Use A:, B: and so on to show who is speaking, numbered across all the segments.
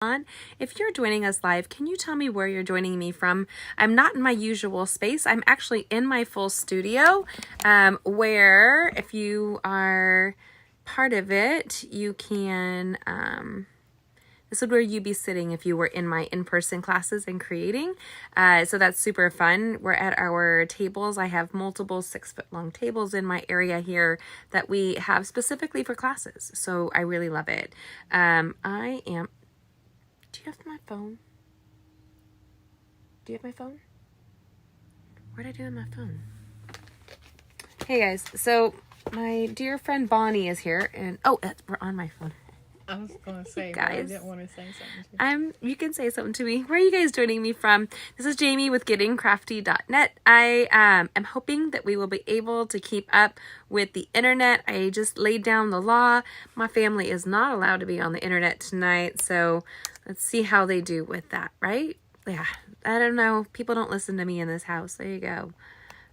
A: If you're joining us live, can you tell me where you're joining me from? I'm not in my usual space. I'm actually in my full studio, where if you are part of it, you can, this is where you'd be sitting if you were in my in-person classes and creating. So that's super fun. We're at our tables. I have multiple 6-foot-long tables in my area here that we have specifically for classes. So I really love it. Do you have my phone? Do you have my phone? What did I do with my phone? Hey guys, so my dear friend Bonnie is here, and we're on my phone.
B: I was going to say,
A: guys,
B: I didn't want to say something to you.
A: You can say something to me. Where are you guys joining me from? This is Jamie with gettingcrafty.net. I am hoping that we will be able to keep up with the internet. I just laid down the law. My family is not allowed to be on the internet tonight, so let's see how they do with that, right? Yeah, I don't know. People don't listen to me in this house. There you go.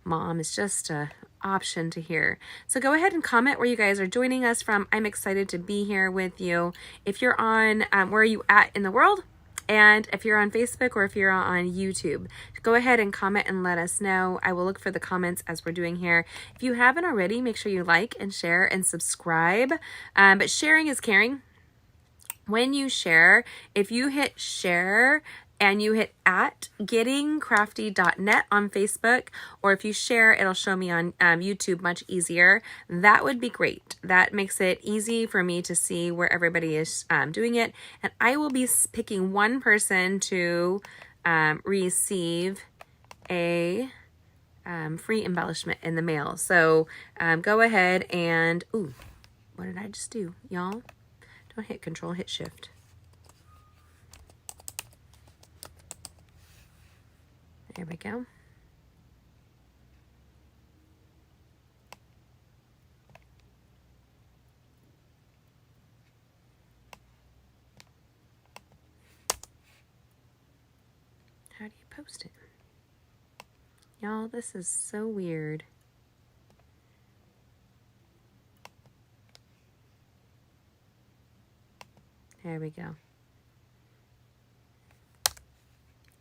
A: Mom is just a option to hear. So go ahead and comment where you guys are joining us from. I'm excited to be here with you. If you're on, where are you at in the world? And if you're on Facebook or if you're on YouTube, go ahead and comment and let us know. I will look for the comments as we're doing here. If you haven't already, make sure you like and share and subscribe. But sharing is caring. When you share, if you hit share and you hit at gettingcrafty.net on Facebook, or if you share, it'll show me on YouTube much easier. That would be great. That makes it easy for me to see where everybody is doing it. And I will be picking one person to receive a free embellishment in the mail. So go ahead and, what did I just do, y'all? Don't hit Control, hit Shift. There we go. How do you post it? Y'all, this is so weird. There we go.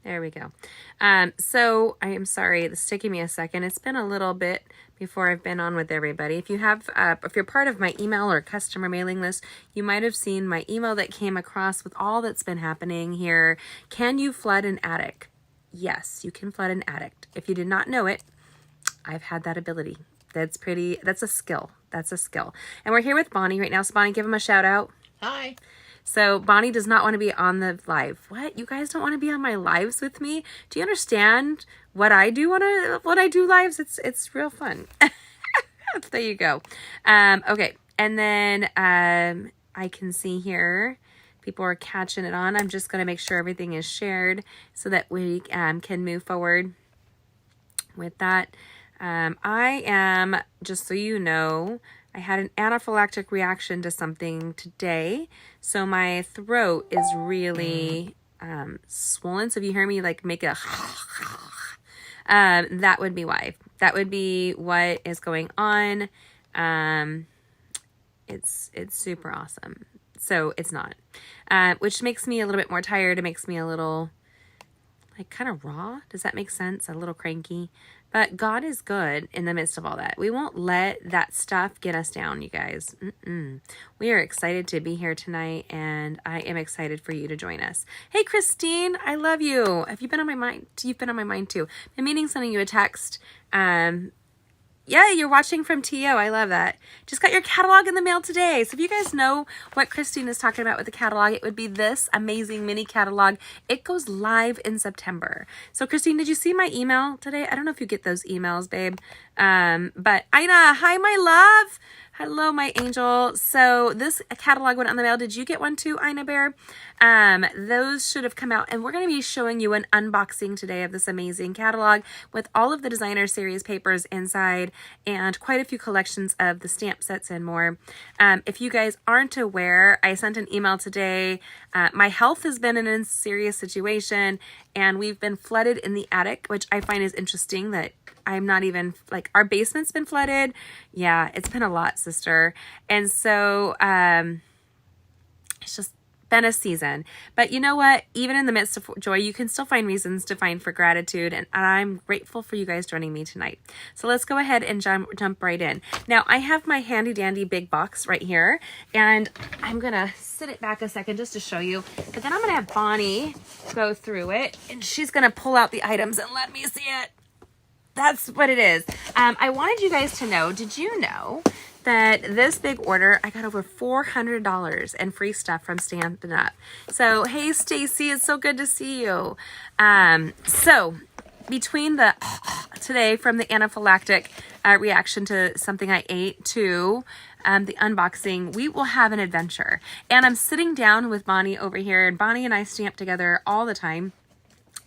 A: There we go. So I am sorry, this is taking me a second. It's been a little bit before I've been on with everybody. If you have, if you're part of my email or customer mailing list, you might have seen my email that came across with all that's been happening here. Can you flood an attic? Yes, you can flood an attic. If you did not know it, I've had that ability. That's a skill. That's a skill. And we're here with Bonnie right now. So Bonnie, give him a shout out.
B: Hi.
A: So Bonnie does not want to be on the live. What? You guys don't want to be on my lives with me? Do you understand what I do when I do lives? It's real fun. There you go. Okay. And then I can see here people are catching it on. I'm just going to make sure everything is shared so that we can move forward with that. I am, just so you know, I had an anaphylactic reaction to something today, so my throat is really swollen. So if you hear me like make a that would be why. That would be what is going on. It's super awesome. So it's not, which makes me a little bit more tired. It makes me a little like kind of raw. Does that make sense? A little cranky. But God is good in the midst of all that. We won't let that stuff get us down, you guys. We are excited to be here tonight, and I am excited for you to join us. Hey, Christine, I love you. Have you been on my mind? You've been on my mind too. I'm meaning sending you a text. Yeah, you're watching from TO. I love that. Just got your catalog in the mail today. So if you guys know what Christine is talking about with the catalog, it would be this amazing mini catalog. It goes live in September. So Christine, did you see my email today? I don't know if you get those emails, babe. But Ina, hi, my love. Hello, my angel. So this catalog went on the mail. Did you get one too, Ina Bear? Those should have come out, and we're going to be showing you an unboxing today of this amazing catalog with all of the designer series papers inside and quite a few collections of the stamp sets and more. If you guys aren't aware, I sent an email today. My health has been in a serious situation, and we've been flooded in the attic, which I find is interesting that I'm not even, like, our basement's been flooded. Yeah, it's been a lot, sister. And so it's just been a season. But you know what? Even in the midst of joy, you can still find reasons to find for gratitude. And I'm grateful for you guys joining me tonight. So let's go ahead and jump right in. Now, I have my handy dandy big box right here. And I'm going to sit it back a second just to show you. But then I'm going to have Bonnie go through it. And she's going to pull out the items and let me see it. That's what it is. I wanted you guys to know, did you know that this big order, I got over $400 in free stuff from Stampin' Up. So, hey, Stacy, it's so good to see you. So, between the today from the anaphylactic reaction to something I ate to the unboxing, we will have an adventure. And I'm sitting down with Bonnie over here, and Bonnie and I stamp together all the time.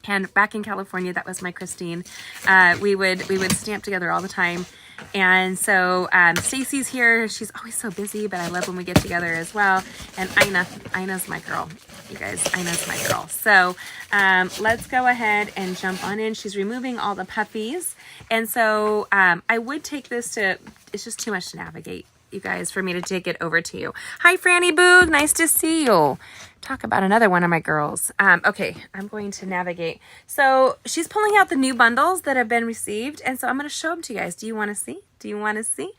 A: And back in California, that was my Christine. We would stamp together all the time. And so Stacy's here. She's always so busy, but I love when we get together as well. And Ina's my girl. You guys, Ina's my girl. So let's go ahead and jump on in. She's removing all the puppies. And so I would take this to, it's just too much to navigate, you guys, for me to take it over to you. Hi, Franny Boog. Nice to see you. Talk about another one of my girls. Okay, I'm going to navigate. So she's pulling out the new bundles that have been received. And so I'm going to show them to you guys. Do you want to see? Do you want to see?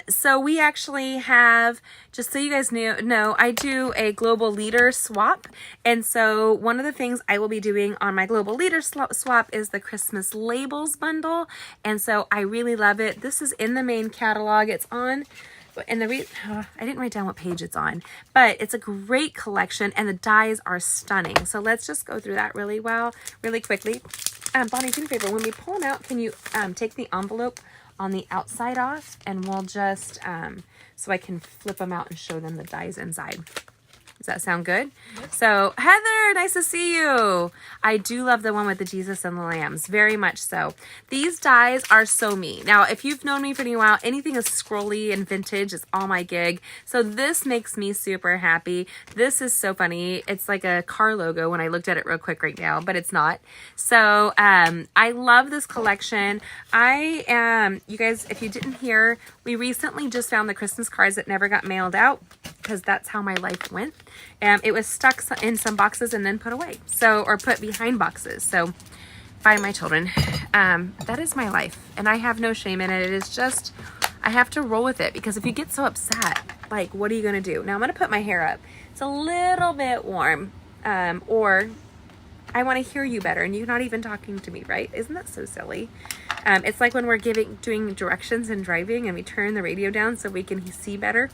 A: So we actually have, just so you guys know, I do a global leader swap. And so one of the things I will be doing on my global leader swap is the Christmas labels bundle. And so I really love it. This is in the main catalog. It's on, and I didn't write down what page it's on, but it's a great collection and the dies are stunning. So let's just go through that really quickly. Bonnie, do me a favor. When we pull them out, can you take the envelope on the outside off, and we'll just, so I can flip them out and show them the dies inside. Does that sound good? Yep. So Heather, nice to see you. I do love the one with the Jesus and the lambs, very much so. These dies are so me. Now, if you've known me for a while, anything is scrolly and vintage is all my gig. So this makes me super happy. This is so funny. It's like a car logo when I looked at it real quick right now, but it's not. So I love this collection. You guys, if you didn't hear, we recently just found the Christmas cards that never got mailed out, because that's how my life went. It was stuck in some boxes and then put away. So, or put behind boxes. So, by my children. That is my life. And I have no shame in it. It is just, I have to roll with it, because if you get so upset, like, what are you going to do? Now, I'm going to put my hair up. It's a little bit warm. Or I want to hear you better, and you're not even talking to me, right? Isn't that so silly? It's like when we're doing directions and driving, and we turn the radio down so we can see better.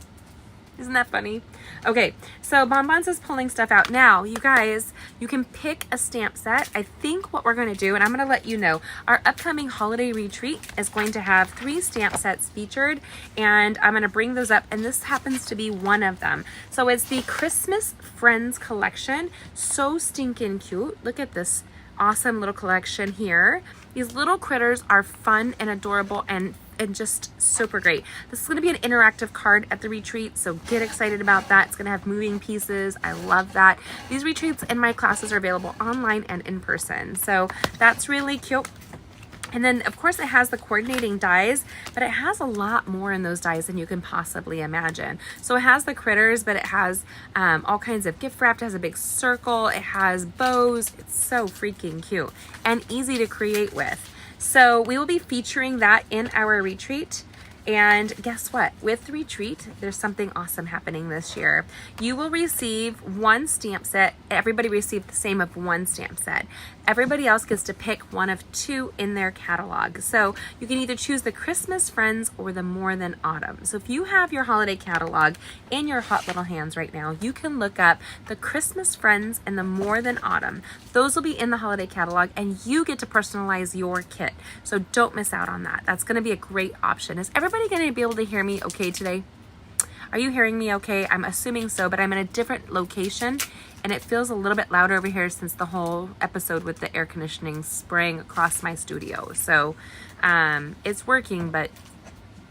A: Isn't that funny? Okay, so Bonbons is pulling stuff out. Now, you guys, you can pick a stamp set. I think what we're going to do, and I'm going to let you know, our upcoming holiday retreat is going to have 3 stamp sets featured, and I'm going to bring those up, and this happens to be one of them. So it's the Christmas Friends collection. So stinking cute. Look at this awesome little collection here. These little critters are fun and adorable and just super great. This is going to be an interactive card at the retreat, so get excited about that. It's going to have moving pieces. I love that. These retreats in my classes are available online and in person, so that's really cute. And then, of course, it has the coordinating dies, but it has a lot more in those dies than you can possibly imagine. So it has the critters, but it has all kinds of gift wrap. It has a big circle. It has bows. It's so freaking cute and easy to create with. So we will be featuring that in our retreat. And guess what? With the retreat, there's something awesome happening this year. You will receive 1 stamp set. Everybody received the same of 1 stamp set. Everybody else gets to pick one of 2 in their catalog. So you can either choose the Christmas Friends or the More Than Autumn. So if you have your holiday catalog in your hot little hands right now, you can look up the Christmas Friends and the More Than Autumn. Those will be in the holiday catalog, and you get to personalize your kit. So don't miss out on that. That's going to be a great option. Is everybody going to be able to hear me okay today? Are you hearing me okay? I'm assuming so, but I'm in a different location, and it feels a little bit louder over here since the whole episode with the air conditioning spraying across my studio. So it's working, but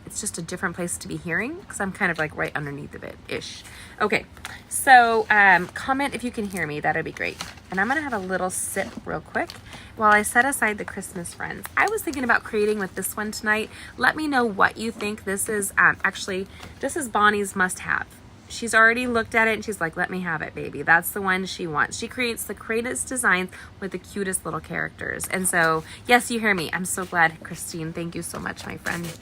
A: it's just a different place to be hearing, because I'm kind of like right underneath of it-ish. Okay, so comment if you can hear me. That'd be great. And I'm going to have a little sip real quick while I set aside the Christmas Friends. I was thinking about creating with this one tonight. Let me know what you think. This is actually, this is Bonnie's must-have. she's already looked at it and she's like, let me have it, baby. That's the one she wants. She creates the greatest designs with the cutest little characters. And so, yes, you hear me. I'm so glad, Christine. Thank you so much, my friend.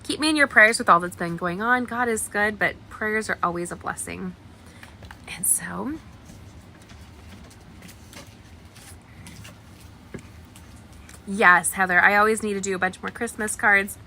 A: Keep me in your prayers with all that's been going on. God is good, but prayers are always a blessing. And so, yes, Heather, I always need to do a bunch more Christmas cards.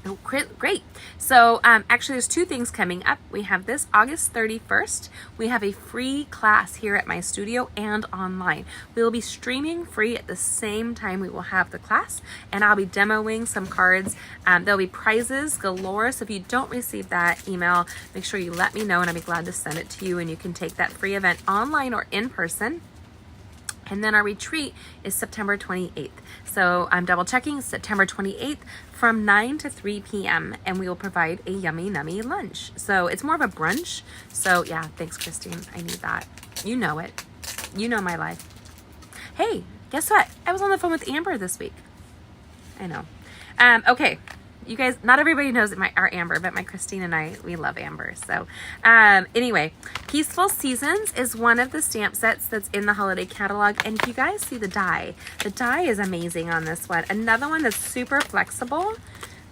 A: Oh, great. So actually there's two things coming up. We have this August 31st. We have a free class here at my studio and online. We will be streaming free at the same time we will have the class, and I'll be demoing some cards. There'll be prizes galore. So if you don't receive that email, make sure you let me know and I'll be glad to send it to you, and you can take that free event online or in person. And then our retreat is September 28th. So I'm double checking, September 28th from 9 to 3 p.m. And we will provide a yummy, nummy lunch. So it's more of a brunch. So yeah, thanks, Christine. I need that. You know it. You know my life. Hey, guess what? I was on the phone with Amber this week. I know. Okay. You guys, not everybody knows our Amber, but my Christine and I, we love Amber. So anyway, Peaceful Seasons is one of the stamp sets that's in the holiday catalog. And you guys see the die is amazing on this one. Another one that's super flexible,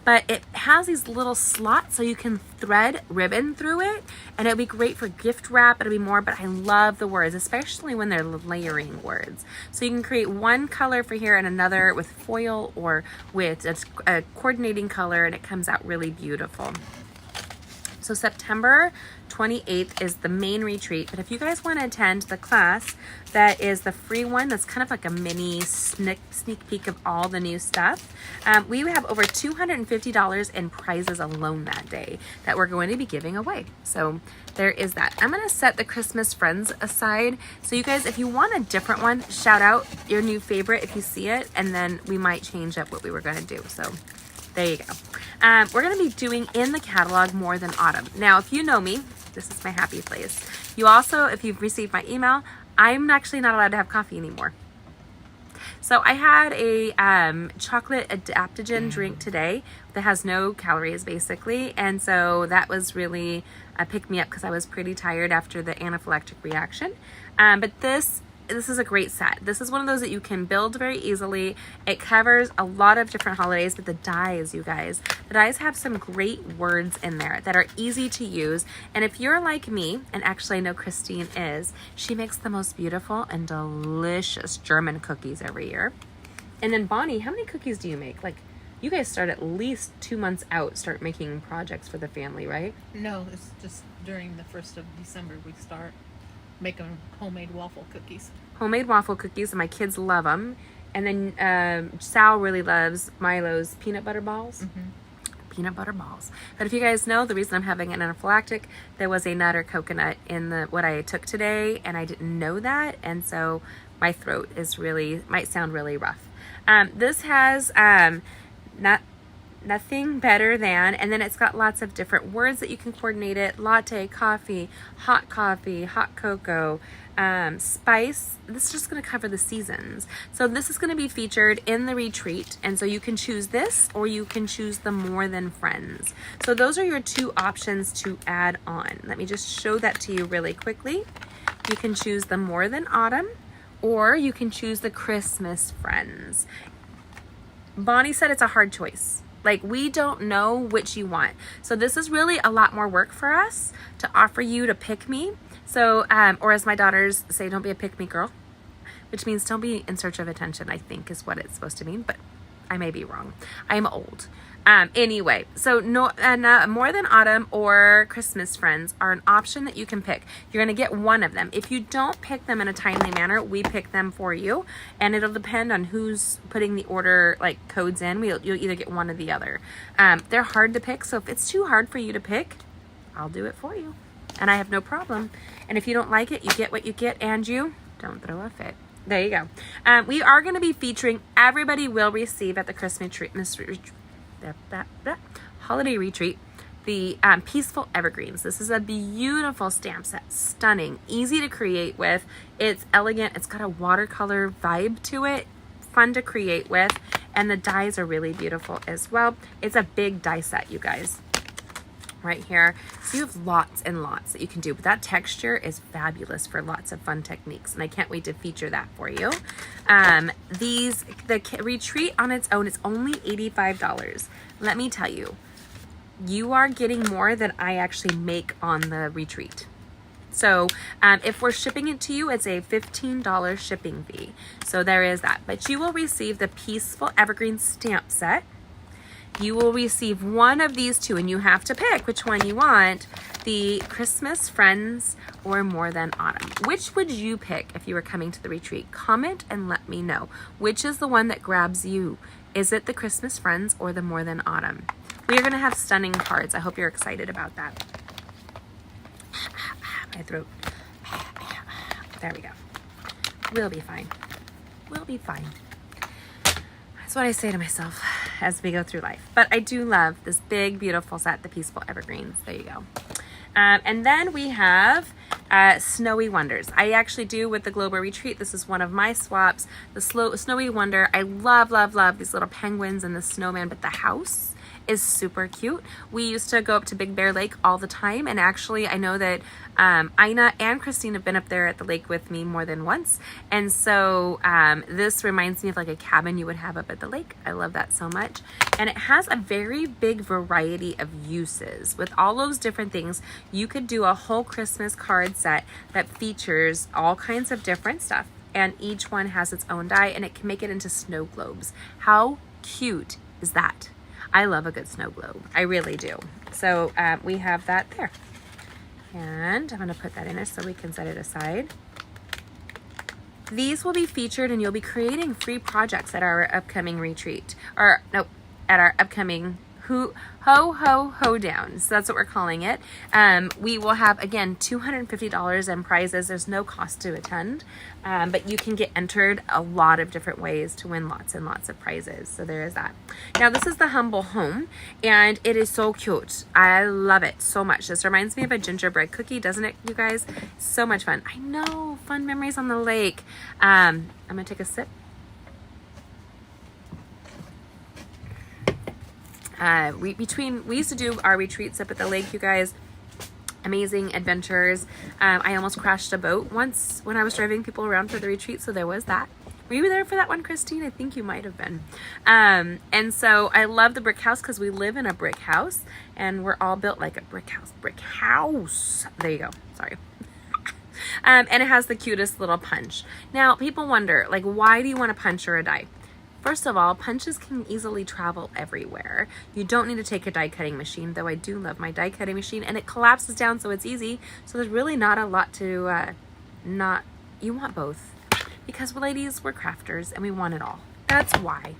A: but it has these little slots so you can thread ribbon through it, and it'll be great for gift wrap. It'll be more, but I love the words, especially when they're layering words. So you can create one color for here and another with foil or with a coordinating color, and it comes out really beautiful. So September 28th is the main retreat, but if you guys want to attend the class, that is the free one. That's kind of like a mini sneak peek of all the new stuff. We have over $250 in prizes alone that day that we're going to be giving away. So there is that. I'm going to set the Christmas Friends aside. So you guys, if you want a different one, shout out your new favorite if you see it, and then we might change up what we were going to do. So there you go. We're going to be doing in the catalog More Than Autumn. Now, if you know me, this is my happy place. You also, if you've received my email, I'm actually not allowed to have coffee anymore. So I had a chocolate adaptogen drink today that has no calories, basically. And so that was really a pick-me-up because I was pretty tired after the anaphylactic reaction. But this is a great set. This is one of those that you can build very easily. It covers a lot of different holidays, but the dies, you guys, the dies have some great words in there that are easy to use. And if you're like me, and actually I know Christine is, she makes the most beautiful and delicious German cookies every year. And then Bonnie, how many cookies do you make? Like, you guys start at least 2 months out, start making projects for the family, right?
B: No, it's just during the 1st of December we start making homemade waffle cookies.
A: Homemade waffle cookies, and my kids love them. And then Sal really loves Milo's peanut butter balls. Mm-hmm. Peanut butter balls. But if you guys know, the reason I'm having an anaphylactic, there was a nut or coconut in what I took today, and I didn't know that, and so my throat is might sound really rough. This has nothing better than, and then it's got lots of different words that you can coordinate it. Latte, coffee, hot cocoa, spice. This is just going to cover the seasons. So this is going to be featured in the retreat, and so you can choose this or you can choose the More Than Friends. So those are your two options to add on. Let me just show that to you really quickly. You can choose the More Than Autumn, or you can choose the Christmas Friends. Bonnie said it's a hard choice. Like, we don't know which you want. So this is really a lot more work for us to offer you to pick me. So, or as my daughters say, don't be a pick me girl, which means don't be in search of attention, I think is what it's supposed to mean, but I may be wrong. I'm old. Anyway, so More Than Autumn or Christmas Friends are an option that you can pick. You're going to get one of them. If you don't pick them in a timely manner, we pick them for you, and it'll depend on who's putting the order like codes in. You'll either get one or the other. They're hard to pick, so if it's too hard for you to pick, I'll do it for you, and I have no problem. And if you don't like it, you get what you get, and you don't throw a fit. There you go. We are going to be featuring, everybody will receive at the holiday retreat, the Peaceful Evergreens. This is a beautiful stamp set, stunning, easy to create with. It's elegant. It's got a watercolor vibe to it, fun to create with, and the dies are really beautiful as well. It's a big die set, you guys. right here. So you have lots and lots that you can do, but that texture is fabulous for lots of fun techniques, and I can't wait to feature that for you. The retreat on its own is only $85. Let me tell you, you are getting more than I actually make on the retreat. So if we're shipping it to you, it's a $15 shipping fee. So there is that. But you will receive the Peaceful Evergreen stamp set. You will receive one of these two, and you have to pick which one you want, the Christmas Friends or More Than Autumn. Which would you pick if you were coming to the retreat? Comment and let me know. Which is the one that grabs you? Is it the Christmas Friends or the More Than Autumn? We are going to have stunning cards. I hope you're excited about that. My throat. There we go. We'll be fine. We'll be fine. That's what I say to myself as we go through life. But I do love this big, beautiful set, the Peaceful Evergreens. There you go. And then we have Snowy Wonders. I actually do with the Global Retreat. This is one of my swaps. The Snowy Wonder. I love, love, love these little penguins and the snowman, but the house is super cute. We used to go up to Big Bear Lake all the time, and actually I know that Ina and Christine have been up there at the lake with me more than once, and so this reminds me of like a cabin you would have up at the lake. I love that so much, and it has a very big variety of uses. With all those different things, you could do a whole Christmas card set that features all kinds of different stuff, and each one has its own die, and it can make it into snow globes. How cute is that? I love a good snow globe. I really do. So we have that there. And I'm going to put that in there so we can set it aside. These will be featured, and you'll be creating free projects at our upcoming retreat. Or, no, at our upcoming Ho Down. So that's what we're calling it. We will have, again, $250 in prizes. There's no cost to attend, but you can get entered a lot of different ways to win lots and lots of prizes. So there is that. Now, this is the Humble Home, and it is so cute. I love it so much. This reminds me of a gingerbread cookie, doesn't it, you guys? So much fun. I know, fun memories on the lake. I'm going to take a sip. We used to do our retreats up at the lake, you guys. Amazing adventures. I almost crashed a boat once when I was driving people around for the retreat, so there was that. Were you there for that one, Christine? I think you might have been. And so I love the brick house because we live in a brick house, and we're all built like a brick house. Brick house. There you go. Sorry. And it has the cutest little punch. Now, people wonder, like, why do you want a punch or a die? First of all, punches can easily travel everywhere. You don't need to take a die cutting machine, though I do love my die cutting machine, and it collapses down so it's easy. So there's really not a lot to you want both. Because ladies, we're crafters and we want it all. That's why.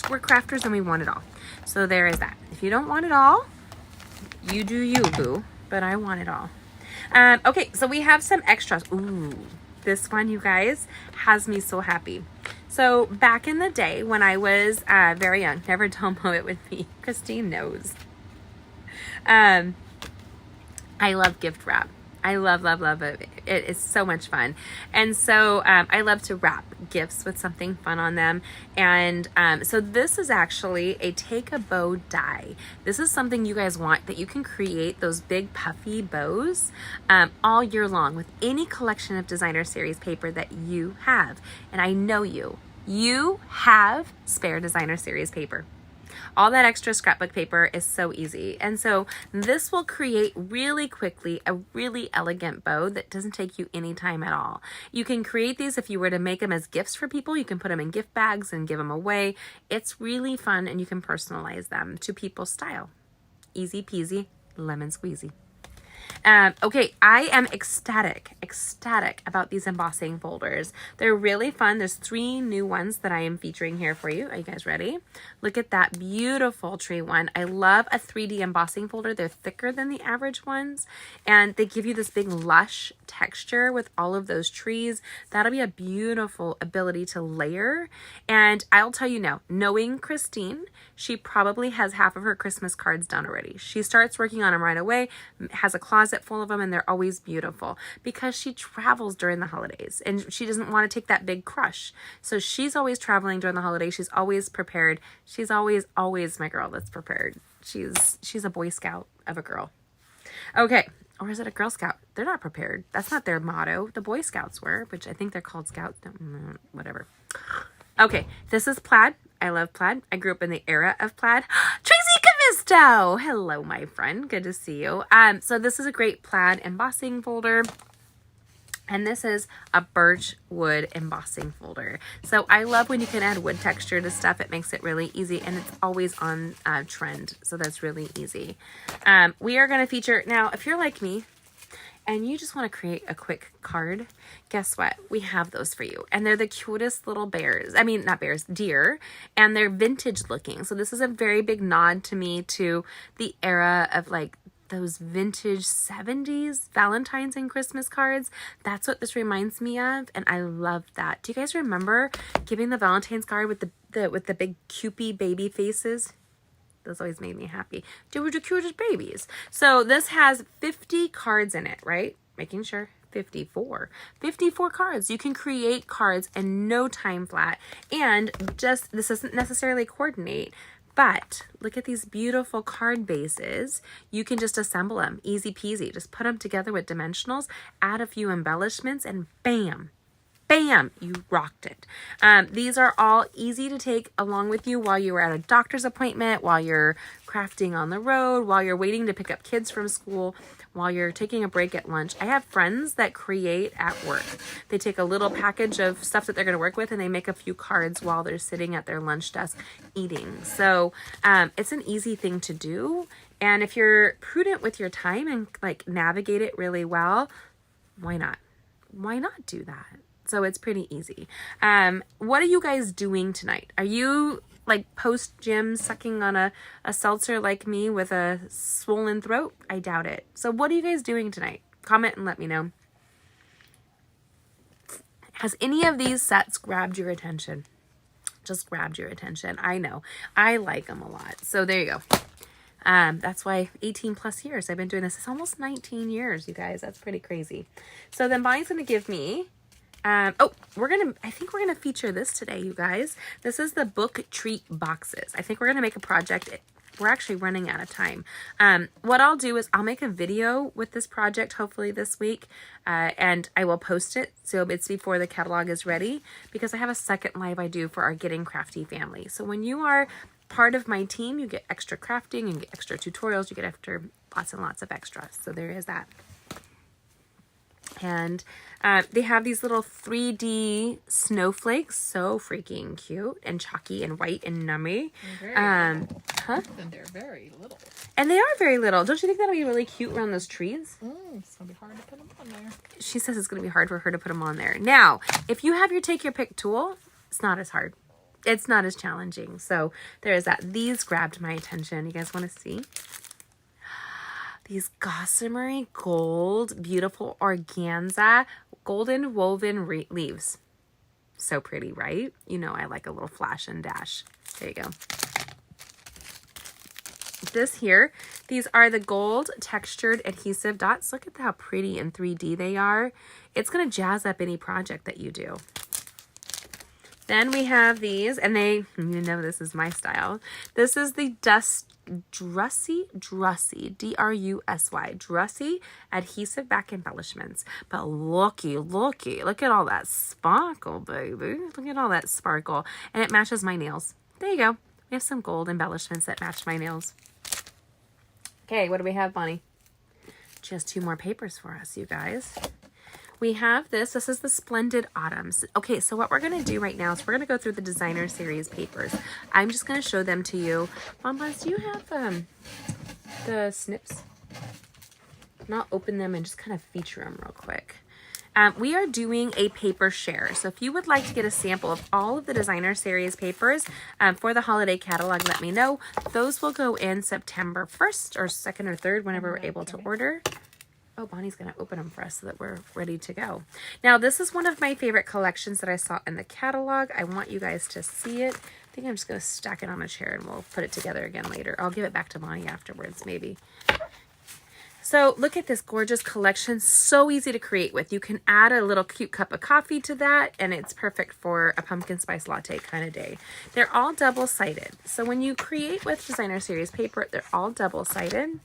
A: We're crafters and we want it all. So there is that. If you don't want it all, you do you, boo. But I want it all. Okay, so we have some extras. Ooh, this one, you guys, has me so happy. So back in the day when I was very young, never domo it with me. Christine knows. I love gift wrap. I love it. It is so much fun. And so I love to wrap gifts with something fun on them. And so this is actually a take a bow die. This is something you guys want, that you can create those big puffy bows all year long with any collection of designer series paper that you have. And I know you have spare designer series paper. All that extra scrapbook paper is so easy. And so this will create really quickly a really elegant bow that doesn't take you any time at all. You can create these if you were to make them as gifts for people. You can put them in gift bags and give them away. It's really fun, and you can personalize them to people's style. Easy peasy, lemon squeezy. Okay, I am ecstatic about these embossing folders. They're really fun. There's 3 new ones that I am featuring here for you. Are you guys ready? Look at that beautiful tree one. I love a 3D embossing folder. They're thicker than the average ones, and they give you this big lush texture with all of those trees. That'll be a beautiful ability to layer. And I'll tell you now, knowing Christine, she probably has half of her Christmas cards done already. She starts working on them right away, has a closet full of them, and they're always beautiful because she travels during the holidays and she doesn't want to take that big crush. So she's always traveling during the holidays. She's always prepared. She's always my girl that's prepared. She's a Boy Scout of a girl. Okay. Or is it a Girl Scout? They're not prepared. That's not their motto. The Boy Scouts were, which I think they're called Scouts. Whatever. Okay. This is plaid. I love plaid. I grew up in the era of plaid. Tracy Cavisto! Hello, my friend. Good to see you. So this is a great plaid embossing folder. And this is a birch wood embossing folder. So I love when you can add wood texture to stuff. It makes it really easy, and it's always on trend. So that's really easy. We are going to feature, now if you're like me and you just want to create a quick card, guess what? We have those for you. And they're the cutest little bears. I mean, not bears, deer. And they're vintage looking. So this is a very big nod to me to the era of like those vintage 70s Valentine's and Christmas cards. That's what this reminds me of, and I love that. Do you guys remember giving the Valentine's card with the big cupid baby faces? Those always made me happy. They were the cutest babies. So this has 50 cards in it, right? Making sure. 54 cards. You can create cards in no time flat, and just this doesn't necessarily coordinate. But look at these beautiful card bases. You can just assemble them. Easy peasy. Just put them together with dimensionals, add a few embellishments, and bam, bam, you rocked it. These are all easy to take along with you while you are at a doctor's appointment, while you're crafting on the road, while you're waiting to pick up kids from school, while you're taking a break at lunch. I have friends that create at work. They take a little package of stuff that they're going to work with and they make a few cards while they're sitting at their lunch desk eating. So it's an easy thing to do. And if you're prudent with your time and like navigate it really well, why not? Why not do that? So it's pretty easy. What are you guys doing tonight? Are you like post-gym sucking on a seltzer like me with a swollen throat? I doubt it. So what are you guys doing tonight? Comment and let me know. Has any of these sets grabbed your attention? Just grabbed your attention. I know. I like them a lot. So there you go. That's why 18 plus years I've been doing this. It's almost 19 years, you guys. That's pretty crazy. So then Bonnie's going to give me I think we're gonna feature this today, you guys. This is the book treat boxes. I think we're gonna make a project. We're actually running out of time. What I'll do is I'll make a video with this project hopefully this week, and I will post it so it's before the catalog is ready, because I have a second live I do for our Getting Crafty family. So when you are part of my team, you get extra crafting and get extra tutorials. You get after lots and lots of extras. So there is that. And they have these little 3D snowflakes, so freaking cute and chalky and white and nummy.
B: And they're very little.
A: And they are very little. Don't you think that'll be really cute around those trees?
B: It's gonna be hard to put them on there.
A: She says it's gonna be hard for her to put them on there. Now, if you have your take your pick tool, it's not as hard. It's not as challenging. So there is that. These grabbed my attention. You guys want to see? These gossamer gold, beautiful organza, golden woven leaves. So pretty, right? You know I like a little flash and dash. There you go. This here, these are the gold textured adhesive dots. Look at how pretty and 3D they are. It's going to jazz up any project that you do. Then we have these, and you know this is my style. This is the Drussy, D-R-U-S-Y, Drussy adhesive back embellishments. But look at all that sparkle, baby. Look at all that sparkle. And it matches my nails. There you go. We have some gold embellishments that match my nails. Okay, what do we have, Bonnie? Just 2 more papers for us, you guys. We have this. This is the Splendid Autumns. Okay, so what we're going to do right now is we're going to go through the designer series papers. I'm just going to show them to you. Bonbons, do you have the snips? And I'll open them and just kind of feature them real quick. We are doing a paper share. So if you would like to get a sample of all of the designer series papers for the holiday catalog, let me know. Those will go in September 1st or 2nd or 3rd, whenever we're able to order. Oh, Bonnie's going to open them for us so that we're ready to go. Now, this is one of my favorite collections that I saw in the catalog. I want you guys to see it. I think I'm just going to stack it on a chair and we'll put it together again later. I'll give it back to Bonnie afterwards, maybe. So look at this gorgeous collection. So easy to create with. You can add a little cute cup of coffee to that, and it's perfect for a pumpkin spice latte kind of day. They're all double-sided. So when you create with designer series paper, they're all double-sided.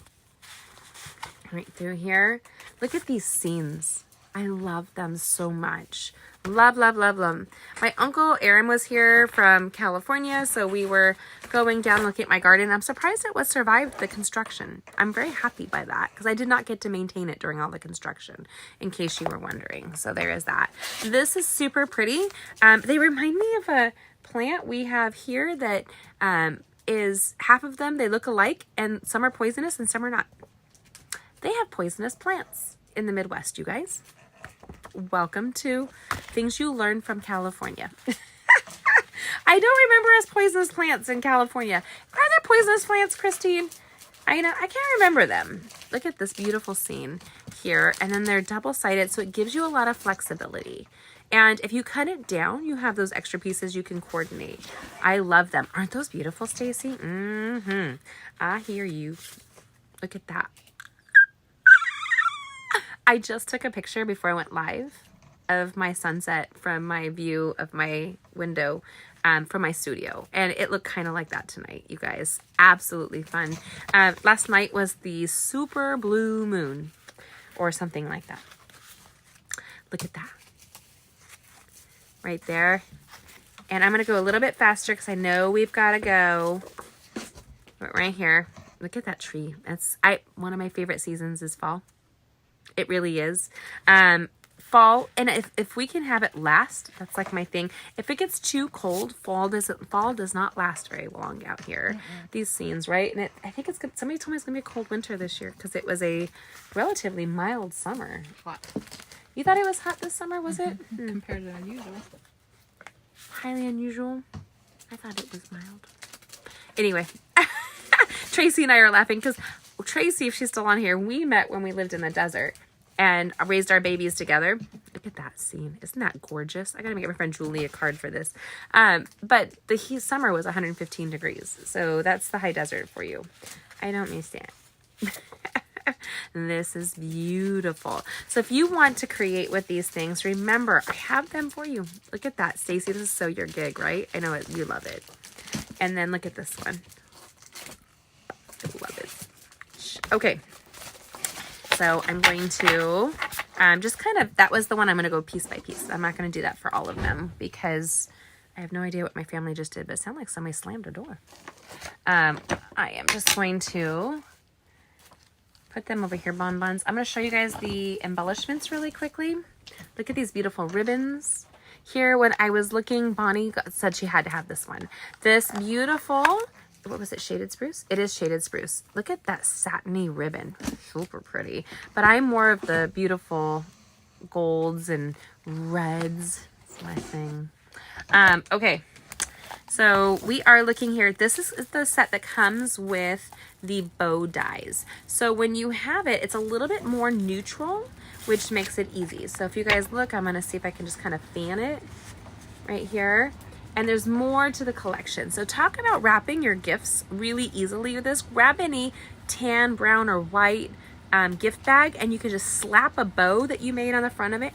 A: right through here. Look at these scenes. I love them so much. Love, love, love them. My uncle Aaron was here from California, so we were going down looking at my garden. I'm surprised it was survived the construction. I'm very happy by that because I did not get to maintain it during all the construction, in case you were wondering. So there is that. This is super pretty. They remind me of a plant we have here that is half of them, they look alike, and some are poisonous and some are not. They have poisonous plants in the Midwest, you guys. Welcome to things you learn from California. I don't remember us poisonous plants in California. Are there poisonous plants, Christine? I can't remember them. Look at this beautiful scene here. And then they're double-sided, so it gives you a lot of flexibility. And if you cut it down, you have those extra pieces you can coordinate. I love them. Aren't those beautiful, Stacy? Mm-hmm. I hear you. Look at that. I just took a picture before I went live of my sunset from my view of my window from my studio. And it looked kind of like that tonight, you guys. Absolutely fun. Last night was the super blue moon or something like that. Look at that. Right there. And I'm going to go a little bit faster because I know we've got to go. But right here. Look at that tree. One of my favorite seasons is fall. It really is. Fall, and if we can have it last, that's like my thing. If it gets too cold, fall does not last very long out here. Mm-mm. These scenes, right? And I think somebody told me it's gonna be a cold winter this year because it was a relatively mild summer.
B: Hot.
A: You thought it was hot this summer, was it?
B: Compared to unusual.
A: Highly unusual. I thought it was mild. Anyway, Tracy and I are laughing because Tracy, if she's still on here, we met when we lived in the desert and raised our babies together. Look at that scene. Isn't that gorgeous? I gotta make my friend Julie a card for this. But the summer was 115 degrees. So that's the high desert for you. I don't miss that. This is beautiful. So if you want to create with these things, remember, I have them for you. Look at that. Stacy, this is so your gig, right? I know you love it. And then look at this one. I love it. Okay, so I'm going to just kind of, that was the one I'm going to go piece by piece. I'm not going to do that for all of them because I have no idea what my family just did, but it sounded like somebody slammed a door. I am just going to put them over here, bonbons. I'm going to show you guys the embellishments really quickly. Look at these beautiful ribbons. Here, when I was looking, Bonnie said she had to have this one. This beautiful... What was it? Shaded spruce? It is shaded spruce. Look at that satiny ribbon. Super pretty. But I'm more of the beautiful golds and reds. It's my thing. Okay. So we are looking here. This is the set that comes with the bow dies. So when you have it, it's a little bit more neutral, which makes it easy. So if you guys look, I'm going to see if I can just kind of fan it right here. And there's more to the collection. So talk about wrapping your gifts really easily with this. Grab any tan, brown, or white gift bag, and you can just slap a bow that you made on the front of it.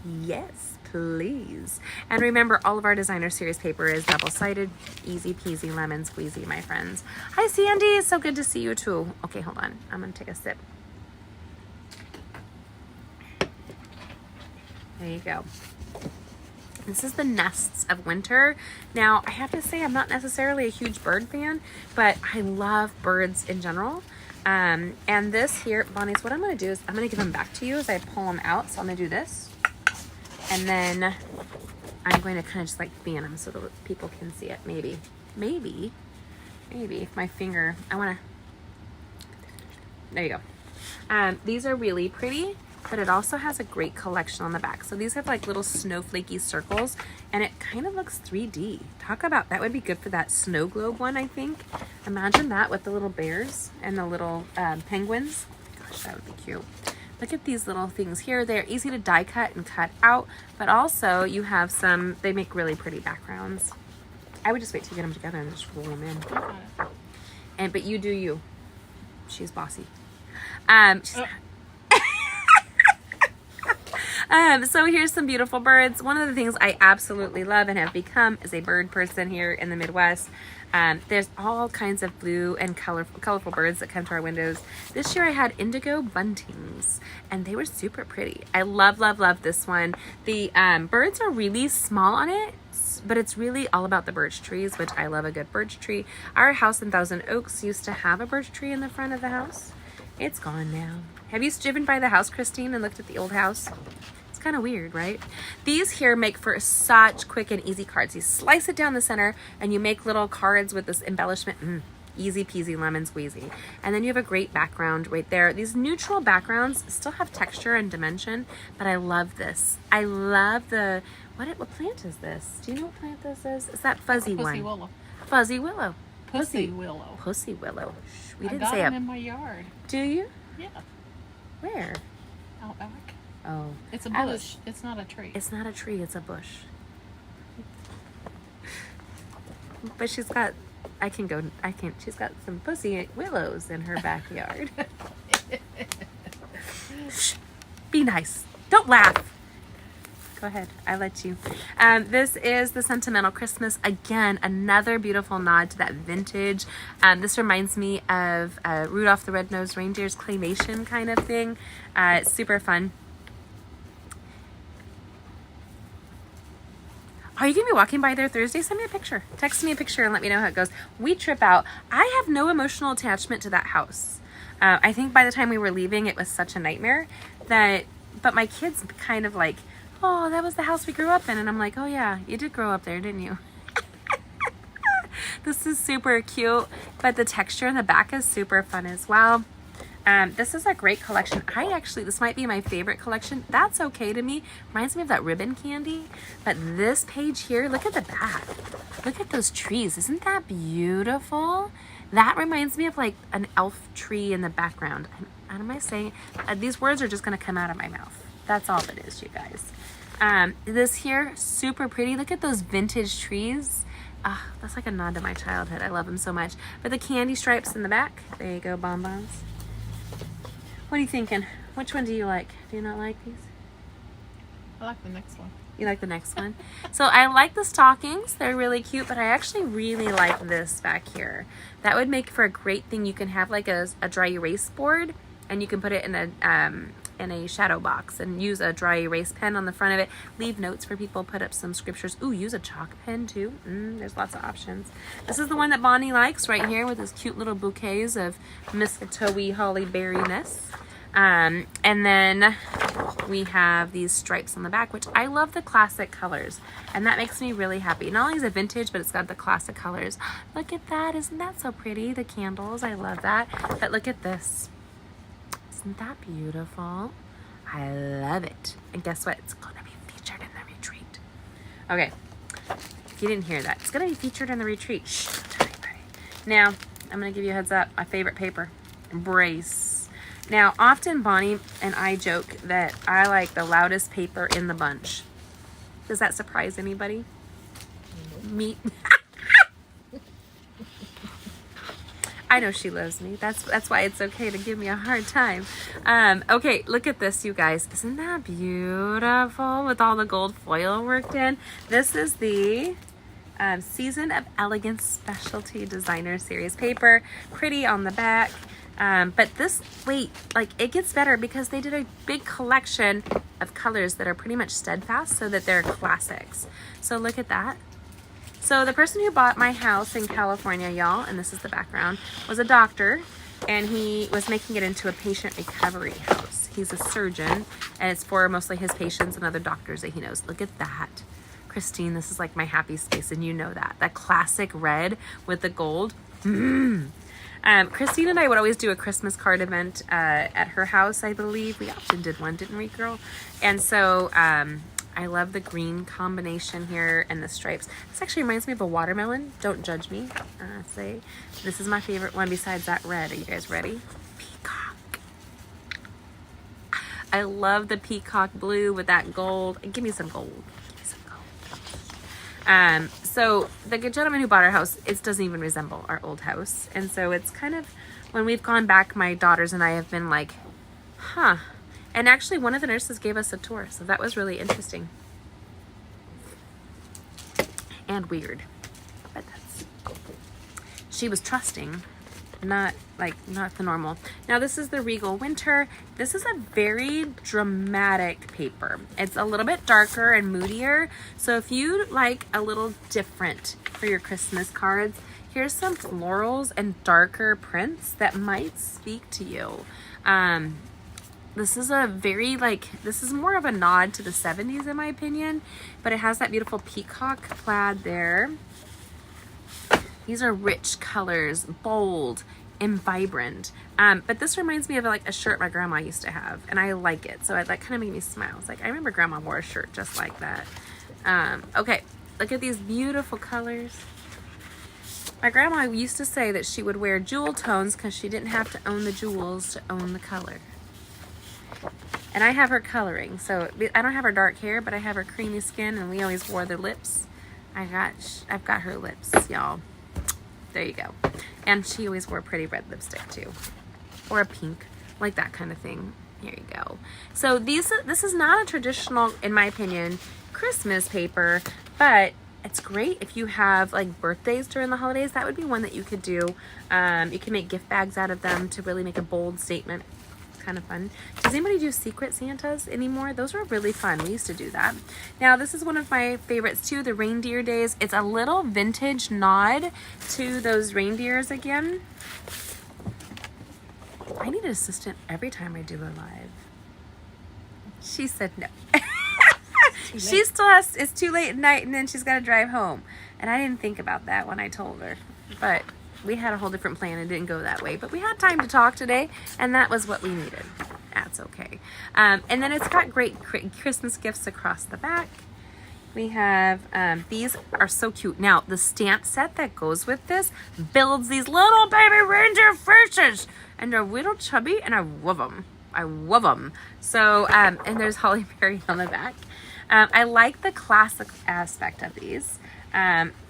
A: Yes, please. And remember, all of our designer series paper is double-sided. Easy peasy lemon squeezy, my friends. Hi, Sandy. It's so good to see you, too. Okay, hold on. I'm going to take a sip. There you go. This is the Nests of Winter. Now, I have to say I'm not necessarily a huge bird fan, but I love birds in general. And this here, Bonnie, so what I'm going to do is I'm going to give them back to you as I pull them out. So I'm going to do this. And then I'm going to kind of just like fan them so that people can see it. Maybe if my finger, I want to, there you go. These are really pretty. But it also has a great collection on the back. So these have like little snowflakey circles and it kind of looks 3D. Talk about, that would be good for that snow globe one, I think. Imagine that with the little bears and the little penguins. Gosh, that would be cute. Look at these little things here. They're easy to die cut and cut out, but also you have some, they make really pretty backgrounds. I would just wait to get them together and just roll them in. But you do you. She's bossy. So here's some beautiful birds. One of the things I absolutely love and have become is a bird person here in the Midwest. There's all kinds of blue and colorful birds that come to our windows. This year I had indigo buntings, and they were super pretty. I love, love, love this one. The birds are really small on it, but it's really all about the birch trees, which I love a good birch tree. Our house in Thousand Oaks used to have a birch tree in the front of the house. It's gone now. Have you driven by the house, Christine, and looked at the old house? It's kind of weird, right? These here make for such quick and easy cards. You slice it down the center and you make little cards with this embellishment. Easy peasy lemon squeezy. And then you have a great background right there. These neutral backgrounds still have texture and dimension, but I love this. I love the, what plant is this? Do you know what plant this is? It's that fuzzy one.
B: Pussy willow.
A: Fuzzy willow.
B: Pussy willow.
A: Pussy willow. Shh, we
B: I
A: didn't
B: got
A: say
B: them
A: it.
B: in my yard.
A: Do you?
B: Yeah.
A: Where?
B: Out back.
A: Oh.
B: It's a bush. It's not a tree.
A: It's not a tree, it's a bush. But she's got, she's got some pussy willows in her backyard. Shh, be nice. Don't laugh. Go ahead, I let you. This is the Sentimental Christmas. Again, another beautiful nod to that vintage. This reminds me of Rudolph the Red-Nosed Reindeer's claymation kind of thing. It's super fun. Are you going to be walking by there Thursday? Send me a picture. Text me a picture and let me know how it goes. We trip out. I have no emotional attachment to that house. I think by the time we were leaving, it was such a nightmare but my kids kind of like, oh, that was the house we grew up in. And I'm like, oh yeah, you did grow up there, didn't you? This is super cute, but the texture in the back is super fun as well. This is a great collection. This might be my favorite collection. That's okay to me. Reminds me of that ribbon candy. But this page here, look at the back. Look at those trees. Isn't that beautiful? That reminds me of like an elf tree in the background. What am I saying? These words are just going to come out of my mouth. That's all it is, you guys. This here, super pretty. Look at those vintage trees. That's like a nod to my childhood. I love them so much. But the candy stripes in the back. There you go, bonbons. What are you thinking? Which one do you like? Do you not like these?
B: I like the next one.
A: You like the next one? So I like the stockings. They're really cute, but I actually really like this back here. That would make for a great thing. You can have like a dry erase board, and you can put it in a shadow box and use a dry erase pen on the front of it. Leave notes for people, put up some scriptures. Ooh, use a chalk pen too. There's lots of options. This is the one that Bonnie likes right here with his cute little bouquets of mistletoe holly berryness. And then we have these stripes on the back, which I love the classic colors, and that makes me really happy. Not only is it vintage, but it's got the classic colors. Look at that. Isn't that so pretty? The candles, I love that. But look at this. Isn't that beautiful? I love it. And guess what? It's going to be featured in the retreat. Okay. If you didn't hear that, it's going to be featured in the retreat. Shh, don't tell anybody. Now, I'm going to give you a heads up. My favorite paper. Embrace. Now, often Bonnie and I joke that I like the loudest paper in the bunch. Does that surprise anybody? Me? I know she loves me. That's why it's okay to give me a hard time. Okay, look at this, you guys. Isn't that beautiful with all the gold foil worked in? This is the Season of Elegance Specialty Designer Series paper. Pretty on the back. But this, it gets better because they did a big collection of colors that are pretty much steadfast so that they're classics. So look at that. So the person who bought my house in California, y'all, and this is the background, was a doctor, and he was making it into a patient recovery house. He's a surgeon, and it's for mostly his patients and other doctors that he knows. Look at that. Christine, this is like my happy space, and you know that. That classic red with the gold. Christine and I would always do a Christmas card event at her house, I believe. We often did one, didn't we, girl? And so I love the green combination here and the stripes. This actually reminds me of a watermelon. Don't judge me. This is my favorite one besides that red. Are you guys ready? Peacock. I love the peacock blue with that gold. Give me some gold. So the good gentleman who bought our house, it doesn't even resemble our old house. And so it's kind of, when we've gone back, my daughters and I have been like, huh. And actually one of the nurses gave us a tour. So that was really interesting. And weird. But she was trusting, not the normal. Now this is the Regal Winter. This is a very dramatic paper. It's a little bit darker and moodier. So if you like a little different for your Christmas cards, here's some florals and darker prints that might speak to you. This is a very this is more of a nod to the 70s in my opinion, but it has that beautiful peacock plaid there. These are rich colors, bold and vibrant. But this reminds me of like a shirt my grandma used to have, and I like it. So it like kind of made me smile. It's like, I remember grandma wore a shirt just like that. Okay, look at these beautiful colors. My grandma used to say that she would wear jewel tones because she didn't have to own the jewels to own the color. And I have her coloring, so I don't have her dark hair, but I have her creamy skin, and we always wore the lips. I've got her lips, y'all. There you go. And she always wore a pretty red lipstick too, or a pink, like that kind of thing. Here you go. So this is not a traditional, in my opinion, Christmas paper, but it's great if you have like birthdays during the holidays. That would be one that you could do. You can make gift bags out of them to really make a bold statement. Kind of fun. Does anybody do Secret Santas anymore? Those were really fun. We used to do that. Now this is one of my favorites too, the reindeer days. It's a little vintage nod to those reindeers again. I need an assistant every time I do a live. She said no. She still has, it's too late at night and then she's got to drive home. And I didn't think about that when I told her, but we had a whole different plan and didn't go that way, but we had time to talk today, and that was what we needed. That's okay. And then it's got great Christmas gifts across the back. We have, these are so cute. Now, the stamp set that goes with this builds these little baby reindeer faces, and they're little chubby, and I love them. I love them. So, and there's Holly Berry on the back. I like the classic aspect of these.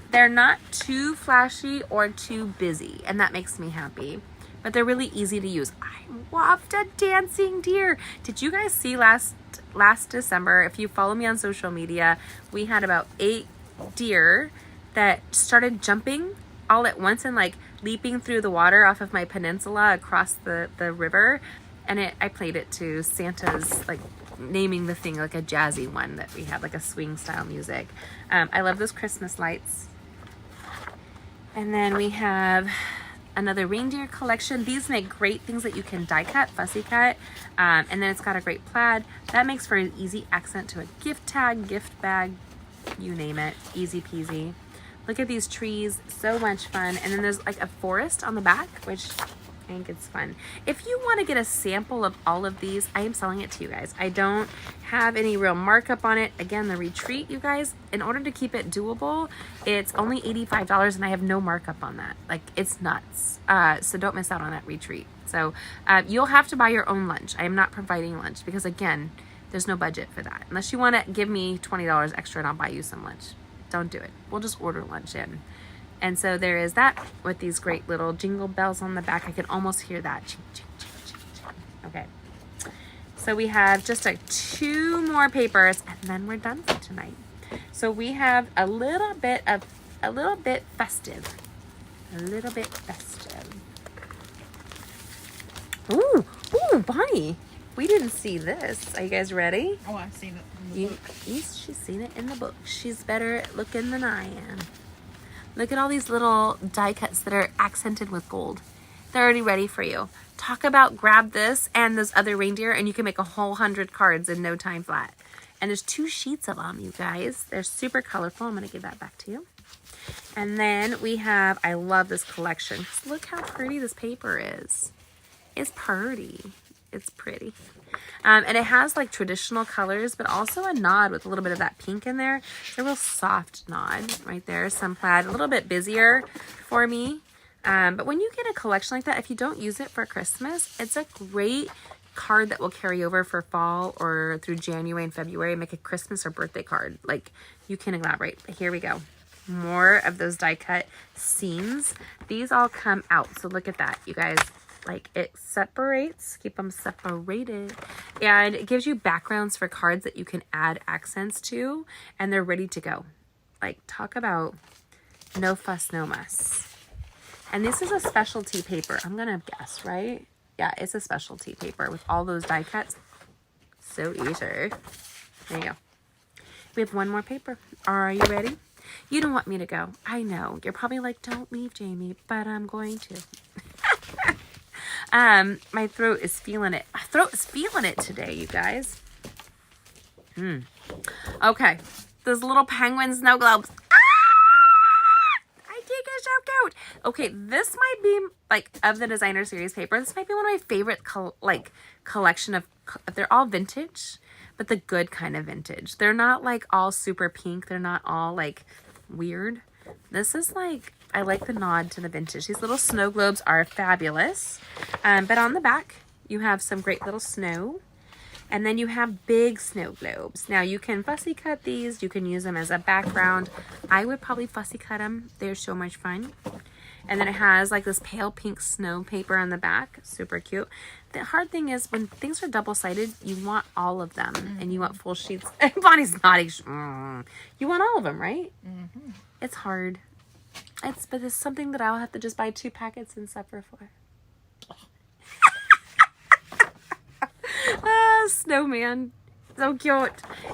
A: They're not too flashy or too busy, and that makes me happy. But they're really easy to use. I loved a dancing deer. Did you guys see last December? If you follow me on social media, we had about 8 deer that started jumping all at once and like leaping through the water off of my peninsula across the river. And I played it to Santa's, like naming the thing like a jazzy one that we had, like a swing style music. I love those Christmas lights. And then we have another reindeer collection. These make great things that you can die cut, fussy cut. And then it's got a great plaid. That makes for an easy accent to a gift tag, gift bag, you name it. Easy peasy. Look at these trees, so much fun. And then there's like a forest on the back, which I think it's fun. If you want to get a sample of all of these, I am selling it to you guys. I don't have any real markup on it. Again, the retreat, you guys, in order to keep it doable, it's only $85 and I have no markup on that. Like, it's nuts. So don't miss out on that retreat. So you'll have to buy your own lunch. I am not providing lunch because, again, there's no budget for that. Unless you want to give me $20 extra and I'll buy you some lunch. Don't do it. We'll just order lunch in. And so there is that with these great little jingle bells on the back. I can almost hear that. Ching, ching, ching, ching, ching. Okay. So we have just like 2 more papers and then we're done for tonight. So we have a little bit festive. A little bit festive. Ooh, Bonnie. We didn't see this. Are you guys ready?
B: Oh, I've seen it in the book.
A: She's seen it in the book. She's better looking than I am. Look at all these little die cuts that are accented with gold. They're already ready for you. Talk about grab this and those other reindeer and you can make a whole 100 cards in no time flat. And there's 2 sheets of them, you guys. They're super colorful. I'm going to give that back to you. And then we have, I love this collection. Look how pretty this paper is. It's pretty. It's pretty. And it has like traditional colors, but also a nod with a little bit of that pink in there. It's a real soft nod right there. Some plaid, a little bit busier for me. But when you get a collection like that, if you don't use it for Christmas, it's a great card that will carry over for fall or through January and February. Make a Christmas or birthday card. Like, you can elaborate. But here we go. More of those die cut scenes. These all come out. So look at that, you guys. Like, it separates, keep them separated, and it gives you backgrounds for cards that you can add accents to, and they're ready to go. Like, talk about no fuss, no muss. And this is a specialty paper. I'm going to guess, right? Yeah, it's a specialty paper with all those die cuts. So easy. There you go. We have one more paper. Are you ready? You don't want me to go. I know. You're probably like, don't leave, Jamie, but I'm going to. My throat is feeling it. My throat is feeling it today, you guys. Okay. Those little penguin snow globes. I think it's so cute. Okay, this might be, like, of the designer series paper, this might be one of my favorite, collection of, they're all vintage, but the good kind of vintage. They're not, like, all super pink. They're not all, like, weird. This is, like, I like the nod to the vintage. These little snow globes are fabulous. But on the back, you have some great little snow. And then you have big snow globes. Now, you can fussy cut these. You can use them as a background. I would probably fussy cut them. They're so much fun. And then it has like this pale pink snow paper on the back. Super cute. The hard thing is when things are double-sided, you want all of them. And you want full sheets. Bonnie's nodding. You want all of them, right? It's hard. But it's something that I'll have to just buy 2 packets and suffer for. Snowman. So cute.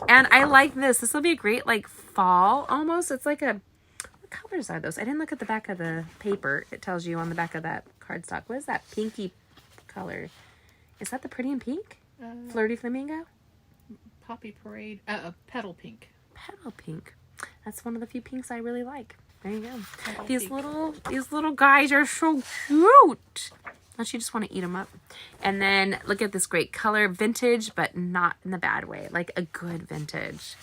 A: And I like this. This will be a great like fall almost. It's like a, what colors are those? I didn't look at the back of the paper. It tells you on the back of that cardstock. What is that pinky color? Is that the Pretty in Pink? Flirty Flamingo?
B: Poppy Parade. Petal Pink.
A: Petal Pink. That's one of the few pinks I really like. There you go.
B: Petal
A: These
B: Pink.
A: little guys are so cute. Unless you just want to eat them up. And then look at this great color. Vintage, but not in the bad way. Like a good vintage.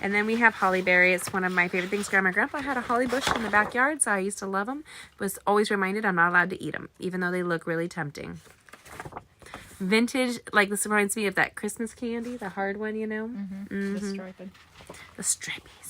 A: And then we have hollyberry. It's one of my favorite things. Grandma and Grandpa had a holly bush in the backyard, so I used to love them. Was always reminded I'm not allowed to eat them, even though they look really tempting. Vintage, like this reminds me of that Christmas candy, the hard one, you know?
B: The striped.
A: The strippies.